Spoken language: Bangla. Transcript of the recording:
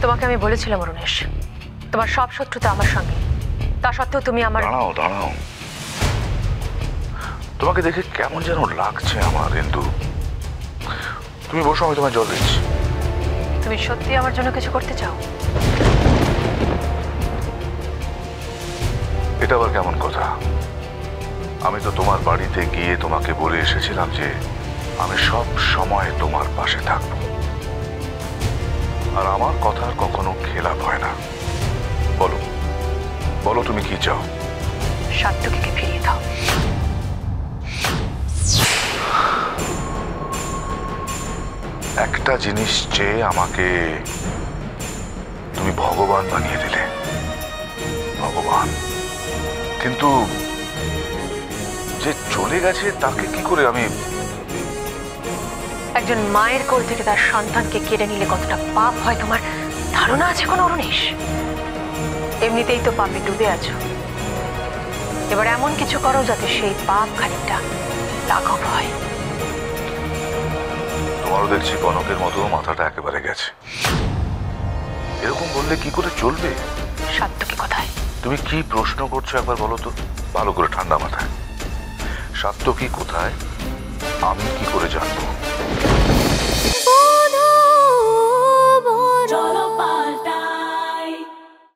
তোমাকে আমি বলেছিলাম অরুণেশ, তোমার সব শত্রুতা আমার সঙ্গে, তা সত্ত্বেও তুমি আমার। দাঁড়াও দাঁড়াও, তোমাকে দেখে কেমন যেন লাগছে আমার ইন্দু। তুমি বসো, আমি তোমার জল দিচ্ছি। তুমি সত্যি আমার জন্য কিছু করতে চাও? এটা আবার কেমন কথা? আমি তো তোমার বাড়িতে গিয়ে তোমাকে বলে এসেছিলাম যে আমি সব সময় তোমার পাশে থাকবো, আর আমার কথার কখনো খেলাপ হয় না। বলো বলো, তুমি কি চাও? সাত্তকীকে ফিরিয়ে দাও। একটা জিনিস চেয়ে আমাকে তুমি ভগবান বানিয়ে দিলে। ভগবান, কিন্তু যে চলে গেছে তাকে কি করে আমি? একজন মায়ের কোল থেকে তার সন্তানকে কেড়ে নিলে কতটা পাপ হয় তোমার ধারণা আছে কোনো অরুণেশ? এমনিতেই তো পাপে ডুবে আছো, এবার এমন কিছু করো যাতে সেই পাপ খানিকটা লাঘব হয়। তোমারও দেখছি কনকের মতো মাথাটা একেবারে গেছে। এরকম বললে কি করে চলবে? সাত্তকী কোথায়? তুমি কি প্রশ্ন করছো একবার বলো তো, ভালো করে, ঠান্ডা মাথায়। সাত্তকী কোথায় আমি কি করে জানবো?